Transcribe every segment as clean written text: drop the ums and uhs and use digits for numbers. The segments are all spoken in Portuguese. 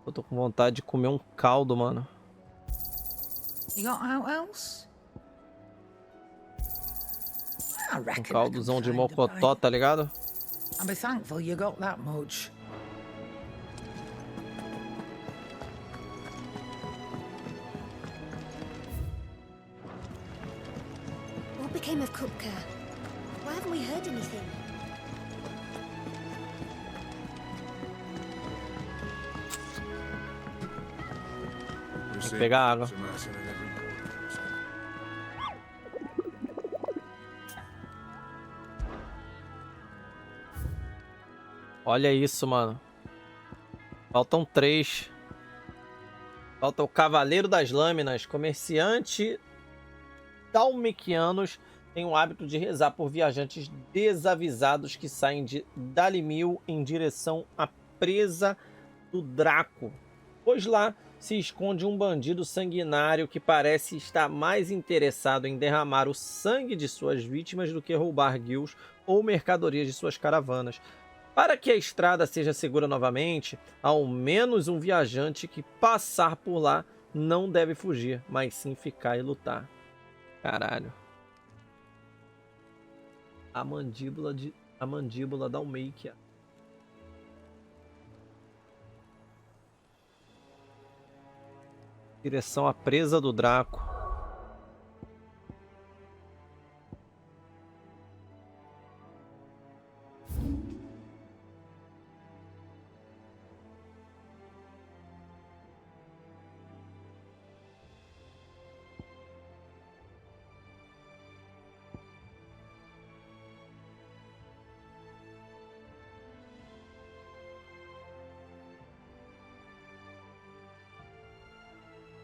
Eu tô com vontade de comer um caldo, mano. You got out else? I Um reckon I can caldozão de find a mocotó, bite. tá ligado? I'll be thankful you got that much. What became of Kupka? Why haven't we heard anything? Tem que pegar água. Olha isso, mano. Faltam 3. Falta o Cavaleiro das Lâminas. Comerciante dalmequianos tem o hábito de rezar por viajantes desavisados que saem de Dalimil em direção à presa do Draco. Pois lá se esconde um bandido sanguinário que parece estar mais interessado em derramar o sangue de suas vítimas do que roubar guilds ou mercadorias de suas caravanas. Para que a estrada seja segura novamente, ao menos um viajante que passar por lá não deve fugir, mas sim ficar e lutar. Caralho. A mandíbula dalmeikia. Direção à presa do Draco.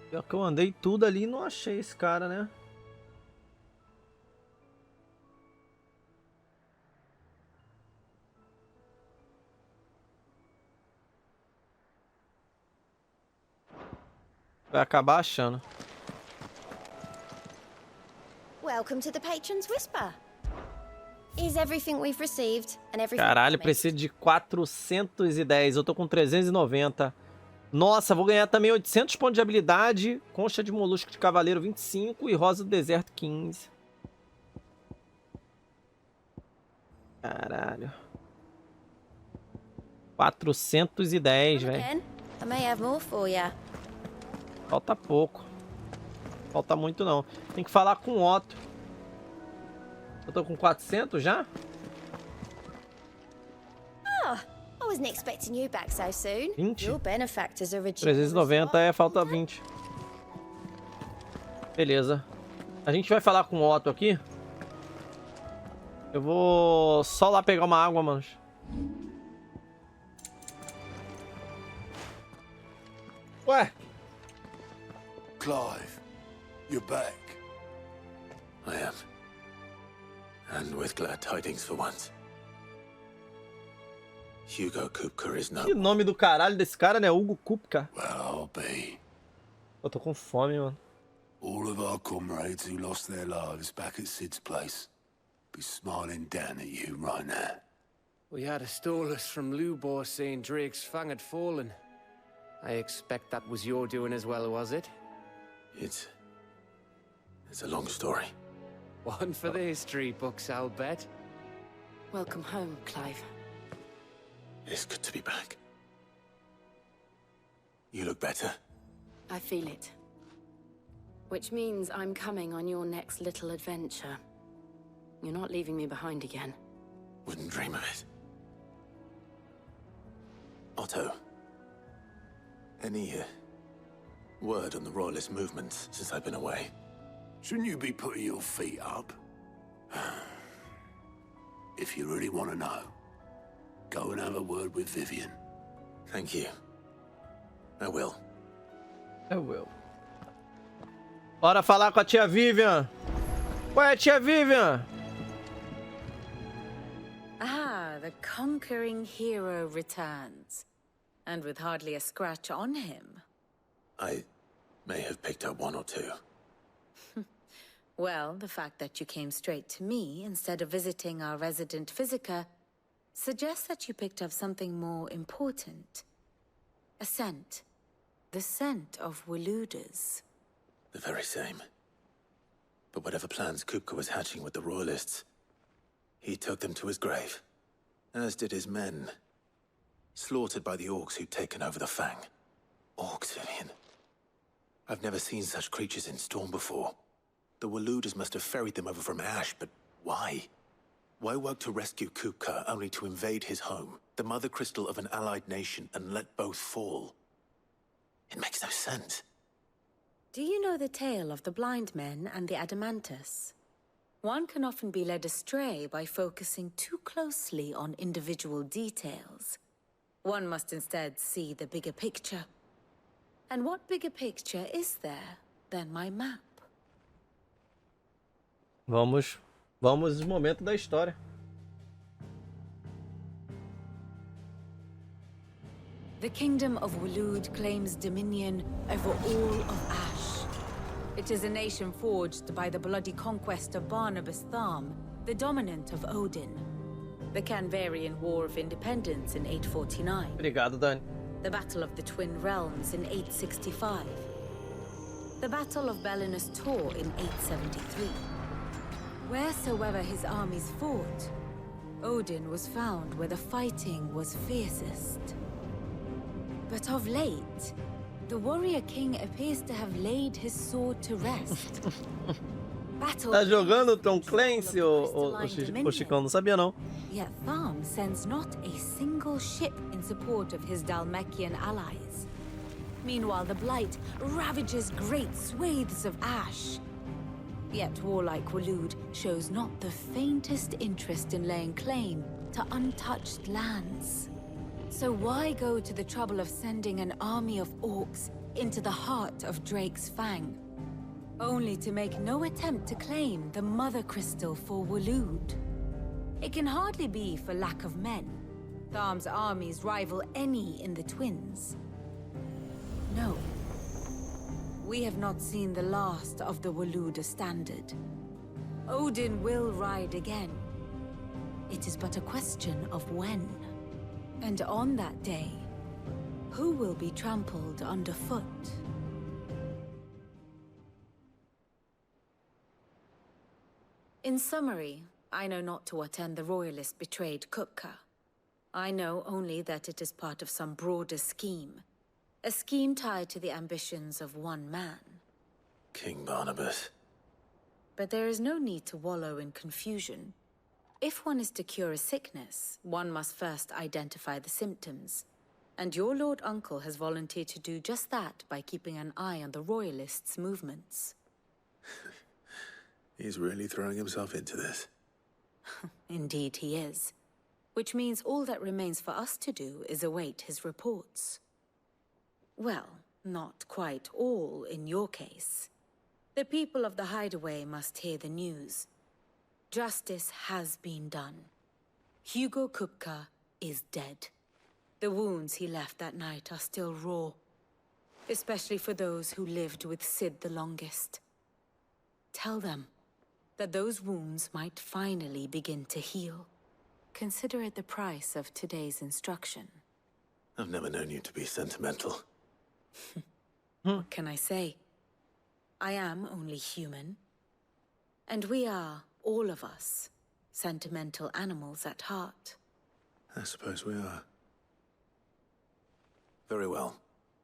Pior que eu andei tudo ali e não achei esse cara, né? Vai acabar achando. Welcome to the Patron's Whisper. Is everything we've received and everything Caralho, promised? preciso de 410. Eu tô com 390. Nossa, vou ganhar também 800 pontos de habilidade. Concha de molusco de cavaleiro 25 e rosa do deserto 15. Caralho. 410, velho. Again, I may have more for ya. Falta pouco. Falta muito não. Tem que falar com o Otto. Eu tô com 400 já? I wasn't expecting you back so soon. 20? Your benefactors are 390 é, falta 20. Beleza. A gente vai falar com o Otto aqui. Eu vou só lá pegar uma água, manos. Ué? Clive, you're back. I am. And with glad tidings for once. Hugo Kupka is no Que nome do caralho desse cara, né? Hugo Kupka. Well, I'll be. Eu tô com fome, mano. All of our comrades who lost their lives back at Sid's place be smiling down at you right now. We had a stolus from Lubor saying Drake's fang had fallen. I expect that was your doing as well, was it? It's a long story. One for the history books, I'll bet. Welcome home, Clive. It's good to be back. You look better. I feel it. Which means I'm coming on your next little adventure. You're not leaving me behind again. Wouldn't dream of it. Otto, any word on the royalist movements since I've been away? Shouldn't you be putting your feet up? If you really want to know, go and have a word with Vivian. Thank you. I will. Eu will. Bora falar com a tia Vivian. Ué, tia Vivian. Ah, the conquering hero returns. And with hardly a scratch on him. I may have picked up one or two. Well, the fact that you came straight to me instead of visiting our resident physiker suggests that you picked up something more important. A scent The scent of Waludas. The very same. But whatever plans Kupka was hatching with the Royalists, he took them to his grave. As did his men. Slaughtered by the orcs who'd taken over the Fang. Orcs, Vivian. I've never seen such creatures in Storm before. The Waludas must have ferried them over from Ash, but why? Why work to rescue Kupka only to invade his home, the mother crystal of an allied nation, and let both fall? It makes no sense. Do you know the tale of the blind men and the Adamantus? One can often be led astray by focusing too closely on individual details. One must instead see the bigger picture. And what bigger picture is there than my map? Vamos ao momento da história. The kingdom of Waloed claims dominion over all of Ash. It is a nation forged by the bloody conquest of Barnabas Tharm, the dominant of Odin. The Canvarian War of Independence in 849. Obrigado, Dani. The Battle of the Twin Realms in 865. The Battle of Belinus Tor in 873. Wheresoever his armies fought, Odin was found where the fighting was fiercest. But of late, the warrior king appears to have laid his sword to rest. Tá jogando Tom Clancy, o Chicão? Não sabia, não. Yet Tharm sends not a single ship in support of his Dalmekian allies. Meanwhile, the Blight ravages great swathes of Ash. Yet warlike Waloed shows not the faintest interest in laying claim to untouched lands. So why go to the trouble of sending an army of orcs into the heart of Drake's Fang, only to make no attempt to claim the Mother Crystal for Waloed? It can hardly be for lack of men. Tharm's armies rival any in the Twins. No. We have not seen the last of the Waloed standard. Odin will ride again. It is but a question of when. And on that day, who will be trampled underfoot? In summary, I know not to what end the Royalists betrayed Kupka. I know only that it is part of some broader scheme. A scheme tied to the ambitions of one man. King Barnabas. But there is no need to wallow in confusion. If one is to cure a sickness, one must first identify the symptoms. And your Lord Uncle has volunteered to do just that by keeping an eye on the Royalists' movements. He's really throwing himself into this. Indeed he is. Which means all that remains for us to do is await his reports. Well, not quite all in your case. The people of the Hideaway must hear the news. Justice has been done. Hugo Kupka is dead. The wounds he left that night are still raw, especially for those who lived with Sid the longest. Tell them that those wounds might finally begin to heal. Consider it the price of today's instruction. I've never known you to be sentimental. What can I say? I am only human. And we are, all of us, sentimental animals at heart. I suppose we are. Very well.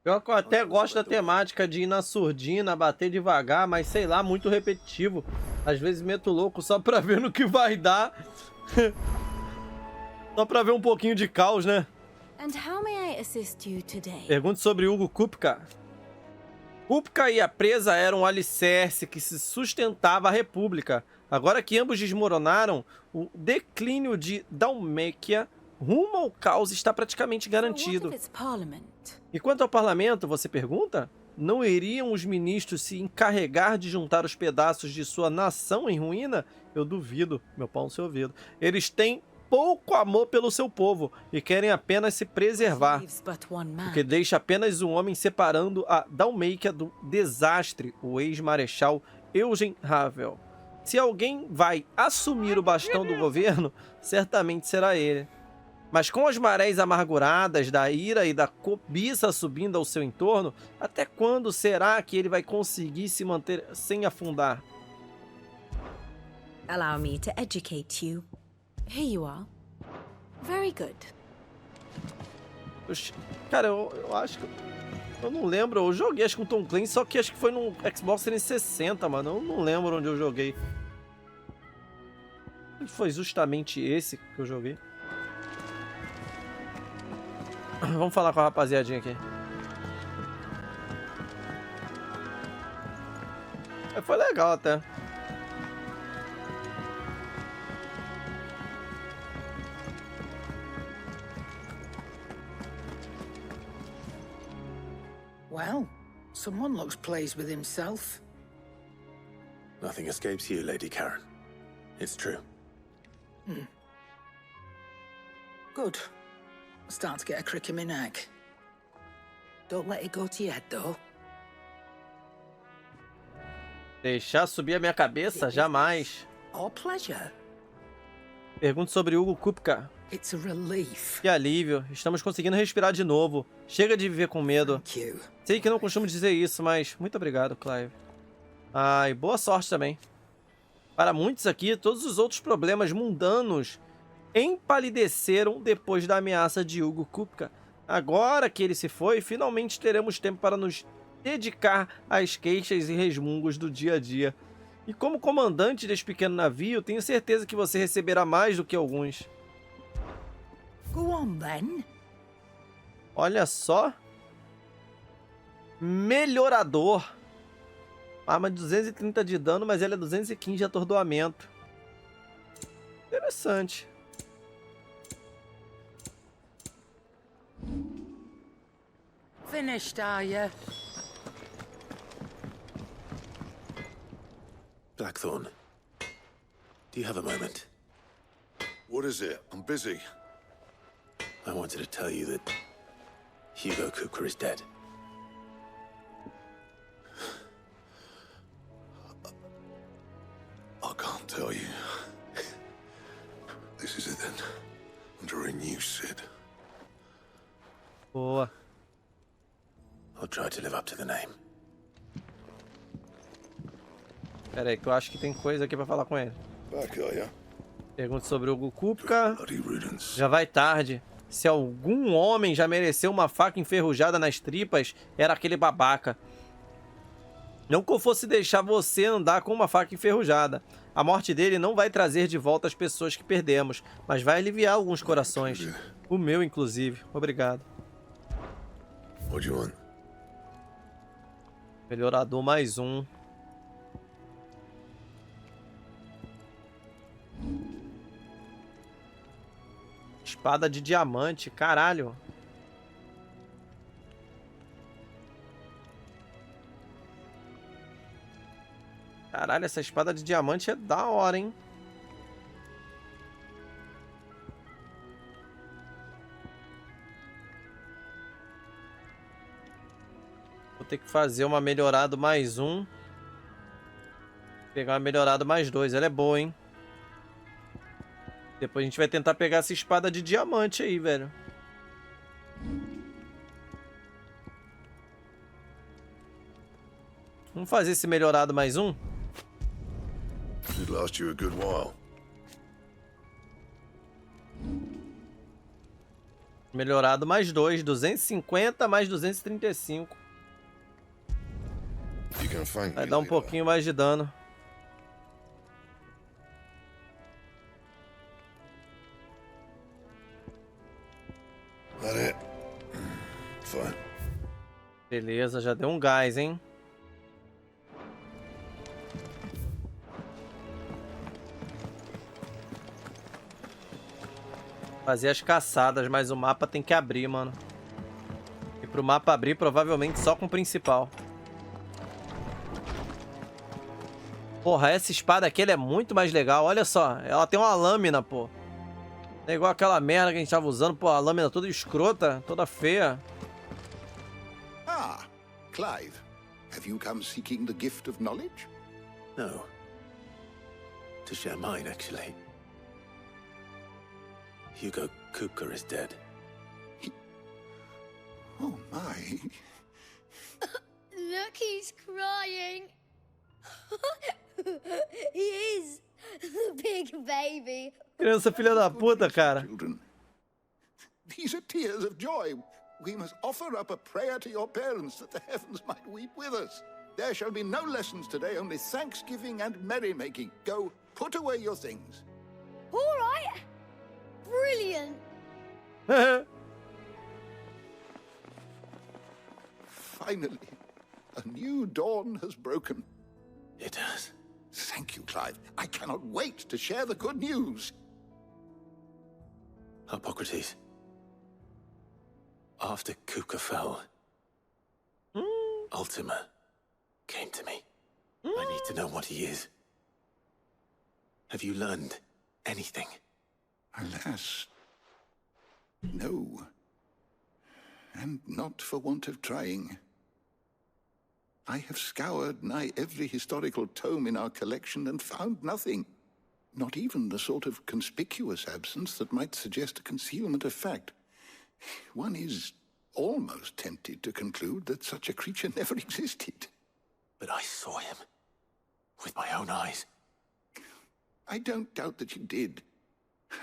Eu até gosto da temática de ir na surdina, bater devagar, mas sei lá, muito repetitivo. Às vezes meto louco só pra ver no que vai dar. Só pra ver um pouquinho de caos, né? And how may I assist you today? Pergunte sobre Hugo Kupka. Kupka e a presa eram um alicerce que se sustentava a república. Agora que ambos desmoronaram, o declínio de Dalmekia rumo ao caos está praticamente garantido. E quanto ao parlamento, você pergunta? Não iriam os ministros se encarregar de juntar os pedaços de sua nação em ruína? Eu duvido, meu pau no seu ouvido. Eles têm pouco amor pelo seu povo e querem apenas se preservar, o que deixa apenas um homem separando a Dalmekia do desastre, o ex-marechal Eugen Ravel. Se alguém vai assumir o bastão do governo, certamente será ele. Mas com as marés amarguradas da ira e da cobiça subindo ao seu entorno, até quando será que ele vai conseguir se manter sem afundar? Allow me to educate you. Here you are. Very good. Cara, eu acho que... Eu não lembro, eu joguei acho que com Tom Clancy, só que acho que foi no Xbox 360, mano. Eu não lembro onde eu joguei. Foi justamente esse que eu joguei. Vamos falar com a rapaziadinha aqui. Foi legal até. Well, someone looks pleased with himself. Nothing escapes you, Lady Karen. It's true. Good. I'm starting to get a crick in my neck. Don't let it go to your head, though. Deixar subir a minha cabeça? Jamais. Or pleasure. Pergunte sobre Hugo Kupka. It's a relief. Que alívio. Estamos conseguindo respirar de novo. Chega de viver com medo. Thank you. Sei que não costumo dizer isso, mas muito obrigado, Clive. E boa sorte também. Para muitos aqui, todos os outros problemas mundanos empalideceram depois da ameaça de Hugo Kupka. Agora que ele se foi, finalmente teremos tempo para nos dedicar às queixas e resmungos do dia a dia. E como comandante desse pequeno navio, tenho certeza que você receberá mais do que alguns. Go on, then. Olha só. Melhorador. Arma de 230 de dano, mas ela é 215 de atordoamento. Interessante. Finished, are you? Blackthorn, do you have a moment? What is it? I'm busy. I wanted to tell you that Hugo Kupka is dead. I can't tell you. This is it then. Under a new Sid. Boa. I'll try to live up to the name. Pera aí, que eu acho que tem coisa aqui pra falar com ele. Back, are ya? Pergunta sobre o Hugo Kupka. Bloody riddance. Já vai tarde. Se algum homem já mereceu uma faca enferrujada nas tripas, era aquele babaca. Não que eu fosse deixar você andar com uma faca enferrujada. A morte dele não vai trazer de volta as pessoas que perdemos, mas vai aliviar alguns corações. O meu, inclusive. Obrigado. What do you want? Melhorador mais um. Espada de diamante, caralho. Caralho, essa espada de diamante é da hora, hein? Vou ter que fazer uma melhorado mais um. Pegar uma melhorado mais dois. Ela é boa, hein? Depois a gente vai tentar pegar essa espada de diamante aí, velho. Vamos fazer esse melhorado mais um? Should last you a good while. Melhorado mais dois. 250 mais 235. You can thank Vai me dar um later. pouquinho mais de dano. That it? Fine. Beleza, já deu um gás, hein? Fazer as caçadas, mas o mapa tem que abrir, mano. E pro mapa abrir, provavelmente só com o principal. Porra, essa espada aqui ela é muito mais legal. Olha só, ela tem uma lâmina, pô. É igual aquela merda que a gente tava usando, pô. A lâmina toda escrota, toda feia. Ah, Clive. Have you come seeking the gift of knowledge? No. To share mine, actually. Hugo Kupka is dead. Oh, my. Look, he's crying. He is. The big baby. Criança filha da puta, cara. Children, these are tears of joy. We must offer up a prayer to your parents that the heavens might weep with us. There shall be no lessons today, only thanksgiving and merrymaking. Go, put away your things. All right. Brilliant. Finally, a new dawn has broken. It has. Thank you, Clive. I cannot wait to share the good news. Hippocrates. After Kupka fell, Ultima came to me. I need to know what he is. Have you learned anything? Alas, no. And not for want of trying. I have scoured nigh every historical tome in our collection and found nothing. Not even the sort of conspicuous absence that might suggest a concealment of fact. One is almost tempted to conclude that such a creature never existed. But I saw him with my own eyes. I don't doubt that you did.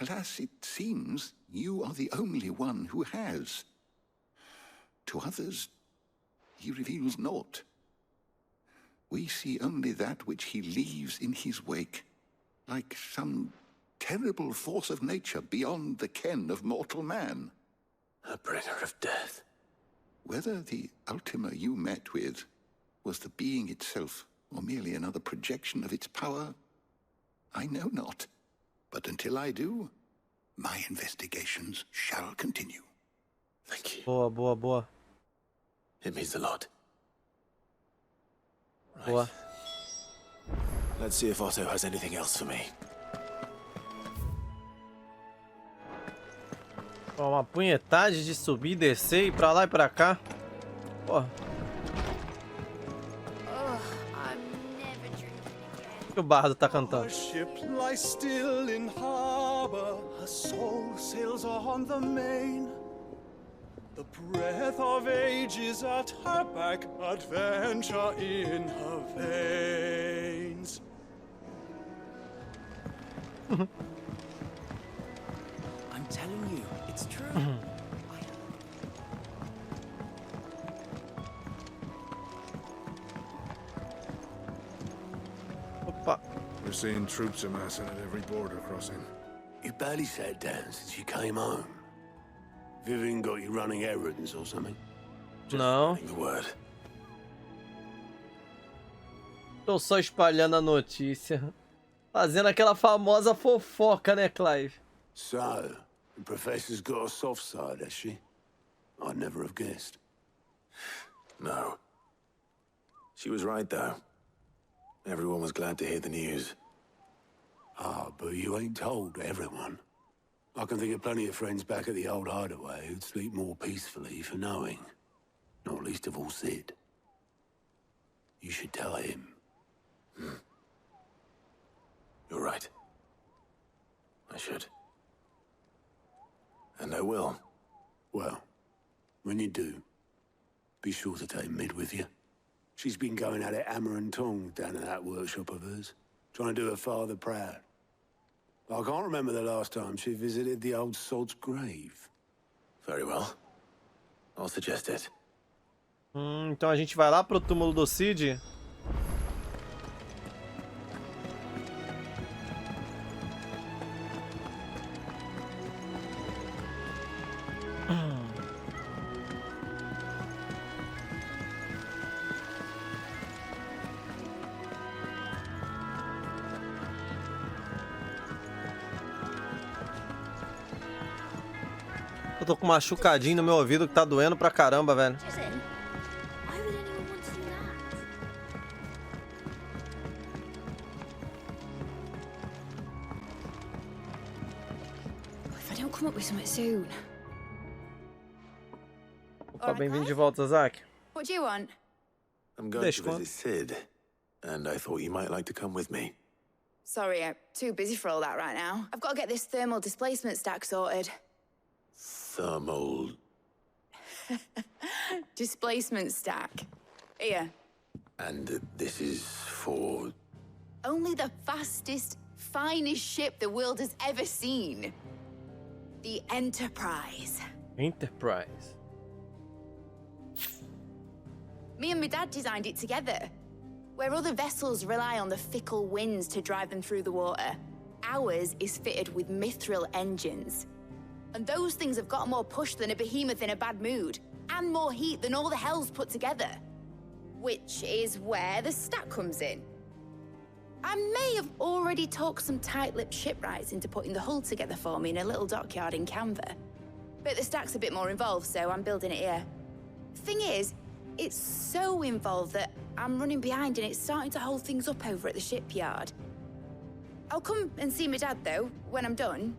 Alas, it seems you are the only one who has. To others, he reveals naught. We see only that which he leaves in his wake, like some terrible force of nature beyond the ken of mortal man. A bringer of death. Whether the Ultima you met with was the being itself, or merely another projection of its power, I know not. But until I do, my investigations shall continue. Thank you. Boa, boa, boa. It means a lot. Boa. Let's see if Otto has anything else for me. Ó, uma punhetagem de subir e descer e pra lá e pra cá. Porra. O que o bardo tá cantando? A ship lies still in harbor, her soul sails on the main. The breath of ages at her back, adventure in her veins. I'm telling you, it's true. Opa. We're seeing troops amassing at every border crossing. You barely sat down since you came home. Vivian got you running errands or something? Não. The word. Tô só espalhando a notícia. Fazendo aquela famosa fofoca, né, Clive? So, the professor's got a soft side, has she? I'd never have guessed. No. She was right, though. Everyone was glad to hear the news. Ah, but you ain't told everyone. I can think of plenty of friends back at the old hideaway who'd sleep more peacefully for knowing. Not least of all Sid. You should tell him. You're right. I should. And I will. Well, when you do, be sure to take Mid with you. She's been going at it hammer and tongs down in that workshop of hers, trying to do her father proud. I can't remember the last time she visited the old sod's grave. Very well. I'll suggest it. Então a gente vai lá pro túmulo do Cid. Eu tô com um machucadinho no meu ouvido que tá doendo pra caramba, velho. Opa, bem-vindo de volta, Zack. What do you want? I'm going Deixe, to visit Sid, and I thought you might like to come with me. Sorry, I'm too busy for all that right now. I've got to get this thermal displacement stack sorted. Thermal... Displacement stack. Here. And this is for... Only the fastest, finest ship the world has ever seen. The Enterprise. Enterprise. Me and my dad designed it together. Where other vessels rely on the fickle winds to drive them through the water, ours is fitted with mithril engines. And those things have got more push than a behemoth in a bad mood, and more heat than all the hells put together. Which is where the stack comes in. I may have already talked some tight-lipped shipwrights into putting the hull together for me in a little dockyard in Canva. But the stack's a bit more involved, so I'm building it here. Thing is, it's so involved that I'm running behind and it's starting to hold things up over at the shipyard. I'll come and see my dad, though, when I'm done.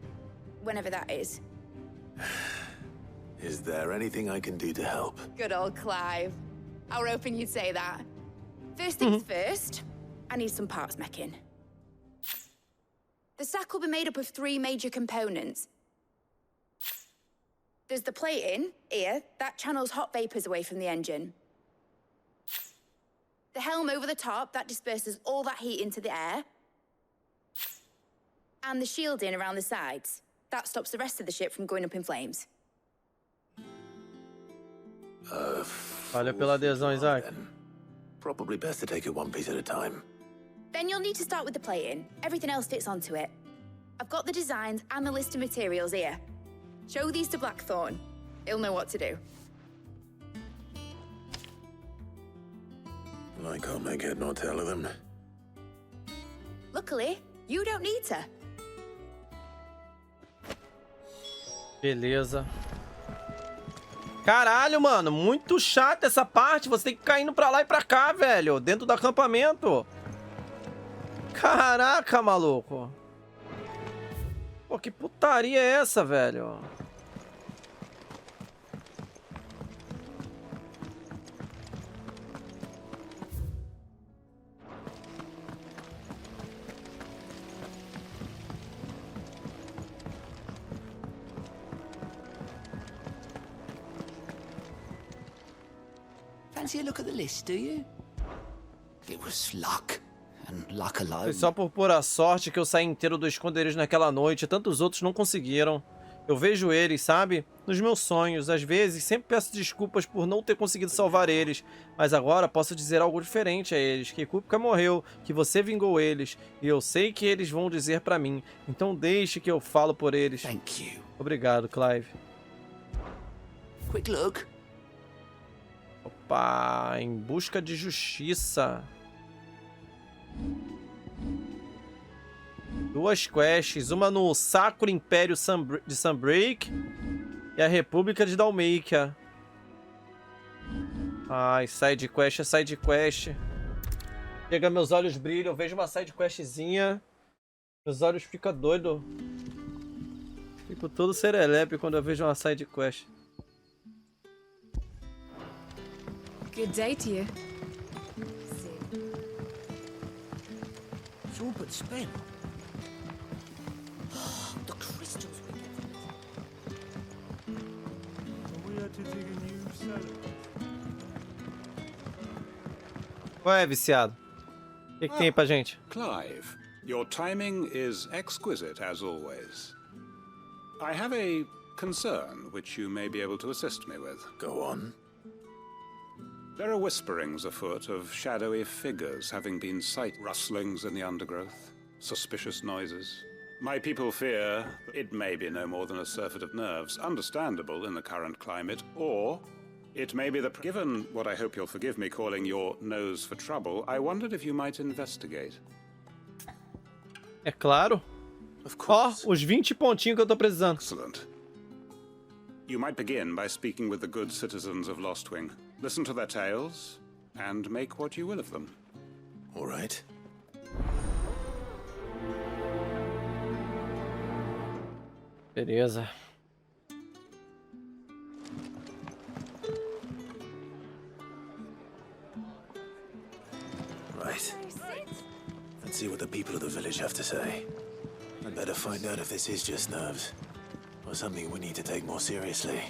Whenever that is. Is there anything I can do to help? Good old Clive. I were hoping you'd say that. First things first, I need some parts meching. The stack will be made up of 3 major components. There's the plating, here, that channels hot vapors away from the engine. The helm over the top, that disperses all that heat into the air. And the shielding around the sides. That stops the rest of the ship from going up in flames. Valeu pela adesão, Isaac. Probably best to take it one piece at a time. Then you'll need to start with the plating. Everything else fits onto it. I've got the designs and the list of materials here. Show these to Blackthorn. He'll know what to do. I can't make head nor tail of them. Luckily, you don't need to. Beleza. Caralho, mano, muito chato essa parte. Você tem que ficar indo pra lá e pra cá, velho. Dentro do acampamento. Caraca, maluco. Pô, que putaria é essa, velho? Fancy a look at the list, do you? It was luck, and luck alone. Foi só por pura sorte que eu saí inteiro do esconderijo naquela noite. Tantos outros não conseguiram. Eu vejo eles, sabe? Nos meus sonhos. Às vezes, sempre peço desculpas por não ter conseguido salvar eles. Mas agora posso dizer algo diferente a eles. Que Kupka morreu, que você vingou eles. E eu sei que eles vão dizer pra mim. Então deixe que eu falo por eles. Thank you. Obrigado, Clive. Quick look. Opa, em busca de justiça. 2 quests, uma no Sacro Império de Sunbreak e a República de Dalmatia. Ai, side quest é side quest. Chega, meus olhos brilham, eu vejo uma side questzinha, meus olhos ficam doidos. Fico todo serelepe quando eu vejo uma side quest. Good day to you. It's all but spent. The crystals we get from this. We had to dig a new cellar. Ué, viciado. O que tem pra gente? Clive, your timing is exquisite as always. I have a concern which you may be able to assist me with. Go on. There are whisperings afoot of shadowy figures having been sight rustlings in the undergrowth, suspicious noises. My people fear it may be no more than a surfeit of nerves, understandable in the current climate, or it may be that, given what I hope you'll forgive me calling your nose for trouble, I wondered if you might investigate. É claro. Ó, os 20 pontinhos que eu tô precisando. Excellent. You might begin by speaking with the good citizens of Lostwing. Listen to their tales, and make what you will of them. All right. Beleza. Right. and see what the people of the village have to say. I'd better find out if this is just nerves, or something we need to take more seriously.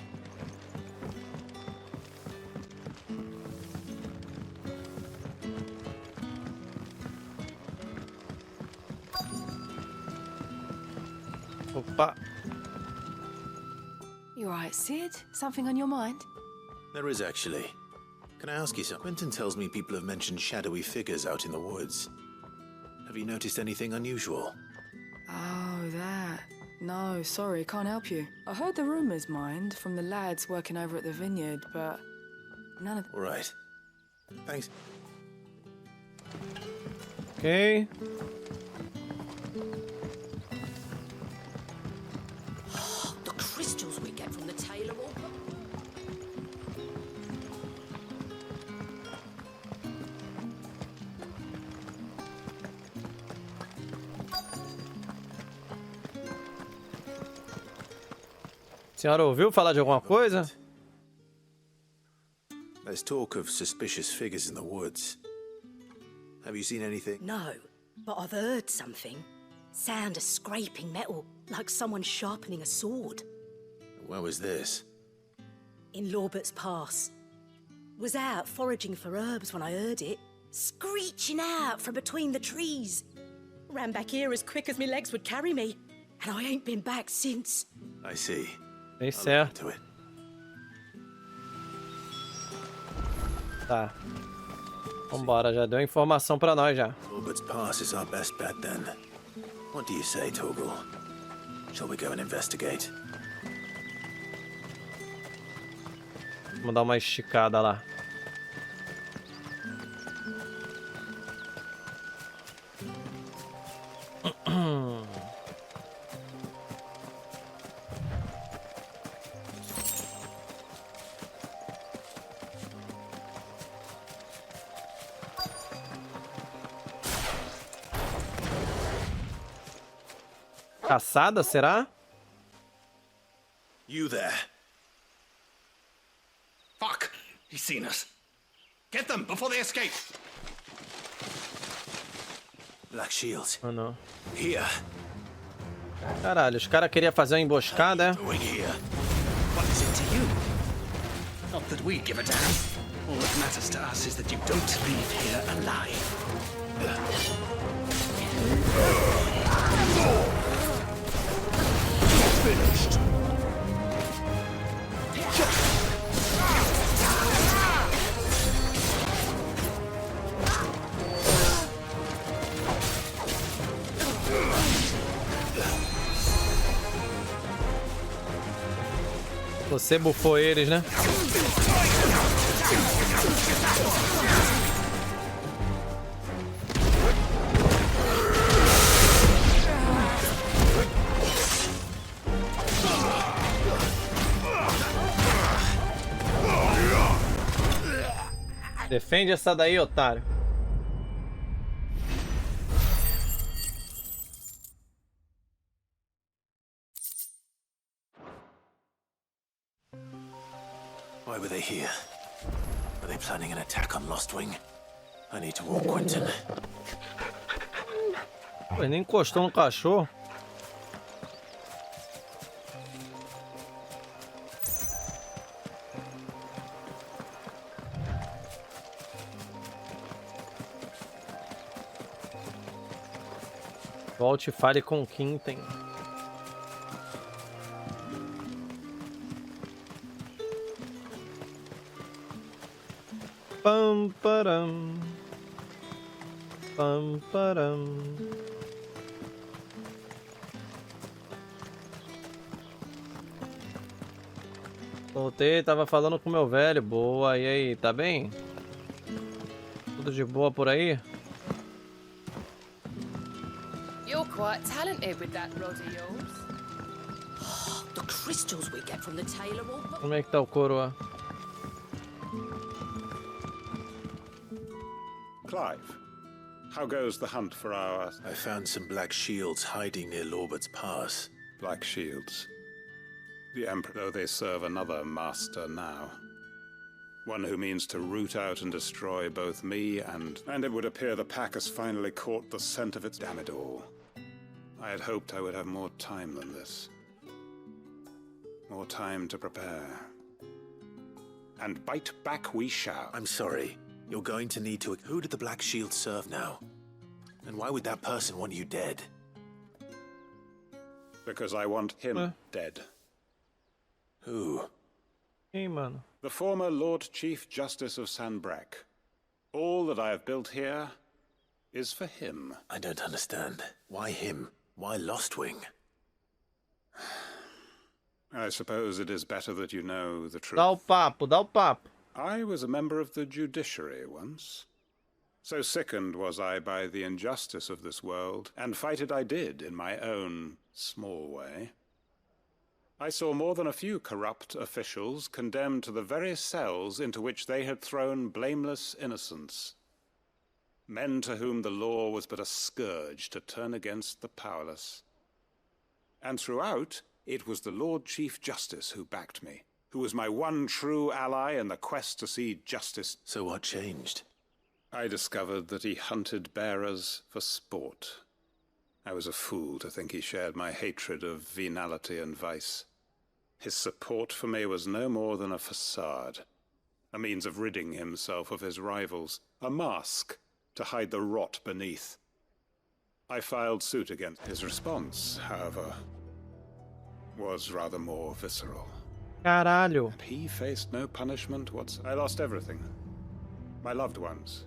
Opa. You alright, Sid? Something on your mind? There is actually. Can I ask you something? Quentin tells me people have mentioned shadowy figures out in the woods. Have you noticed anything unusual? Oh, that. No, sorry, can't help you. I heard the rumours, mind, from the lads working over at the vineyard, but none of... All right. Thanks. Ok. The crystals we get from the tailor will... A senhora ouviu falar de alguma coisa? There's talk of suspicious figures in the woods. Have you seen anything? No, but I've heard something. Sound of scraping metal, like someone sharpening a sword. Where was this? In Lorbert's Pass. Was out foraging for herbs when I heard it, screeching out from between the trees. Ran back here as quick as my legs would carry me, and I ain't been back since. I see. Bem certo. Tá. Vambora, já deu informação pra nós já. Lorbert's Pass is our best bet then. What do you say, Torgal? Shall we go and investigate? Vamos dar uma esticada lá. Caçada, será? You there. Fuck! He's seen us. Get them before they escape. Black shields. Oh, não. Here. Caralho, os caras queriam fazer uma emboscada, é? What is it to you? Not that we give a damn. All that matters to us is that you don't leave here alive. Finished. Você bufou eles, né? Defende essa daí, otário. Why were they here? Are they planning an attack on Lostwing? I need to warn Quentin. Pô, ele nem encostou no cachorro. Volte e fale com Quinten. Pam param. Pam param. Voltei, tava falando com meu velho. Boa, e aí, tá bem? Tudo de boa por aí? You're quite talented with that rod of yours. The crystals we get from the tailor will... Como é que tá o coroa? Clive, how goes the hunt for our... I found some black shields hiding near Lorbert's Pass. Black shields. The Emperor, though they serve another master now. One who means to root out and destroy both me and it would appear the pack has finally caught the scent of its damn it all. I had hoped I would have more time than this. More time to prepare. And bite back we shall. I'm sorry. You're going to need to... Who did the Black Shield serve now? And why would that person want you dead? Because I want him dead. Who? Hey, man. The former Lord Chief Justice of Sanbreque. All that I have built here is for him. I don't understand. Why him? Why Lostwing? I suppose it is better that you know the truth. Dá o papo. I was a member of the judiciary once. So sickened was I by the injustice of this world, and fight it I did in my own small way. I saw more than a few corrupt officials condemned to the very cells into which they had thrown blameless innocents. Men to whom the law was but a scourge to turn against the powerless. And throughout, it was the Lord Chief Justice who backed me, who was my one true ally in the quest to see justice. So what changed? I discovered that he hunted bearers for sport. I was a fool to think he shared my hatred of venality and vice. His support for me was no more than a facade, a means of ridding himself of his rivals, a mask to hide the rot beneath. I filed suit against his response, however, was rather more visceral. Caralho. He faced no punishment whatsoever. I lost everything. My loved ones,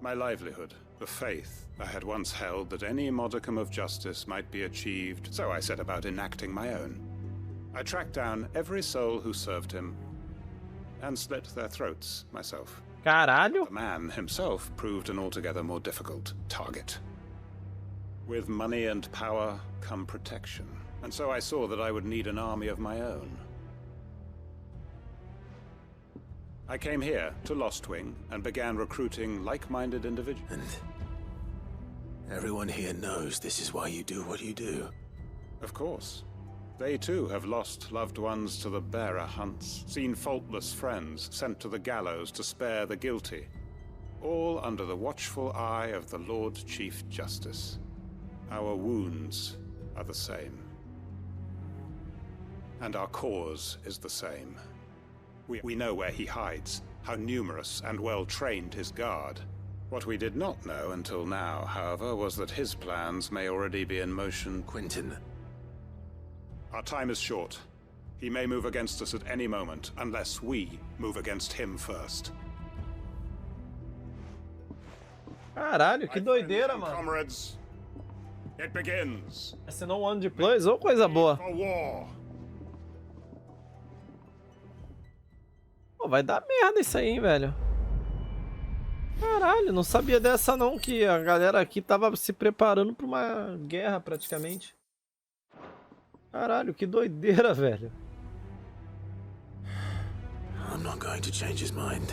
my livelihood, the faith I had once held that any modicum of justice might be achieved, so I set about enacting my own. I tracked down every soul who served him, and slit their throats myself. Caralho. The man himself proved an altogether more difficult target. With money and power come protection, and so I saw that I would need an army of my own. I came here to Lostwing and began recruiting like-minded individuals. And everyone here knows this is why you do what you do. Of course. They too have lost loved ones to the bearer hunts, seen faultless friends sent to the gallows to spare the guilty, all under the watchful eye of the Lord Chief Justice. Our wounds are the same. And our cause is the same. We know where he hides, how numerous and well-trained his guard. What we did not know until now, however, was that his plans may already be in motion. Quentin. Our time is short. He may move against us at any moment, unless we move against him first. Caralho, que doideira, mano. Comrades, it begins. Assinou um ano de plus, ou coisa boa. For war. Pô, vai dar merda isso aí, hein, velho. Caralho, não sabia dessa não, que a galera aqui tava se preparando pra uma guerra praticamente. Caralho, que doideira, velho. I'm not going to change his mind.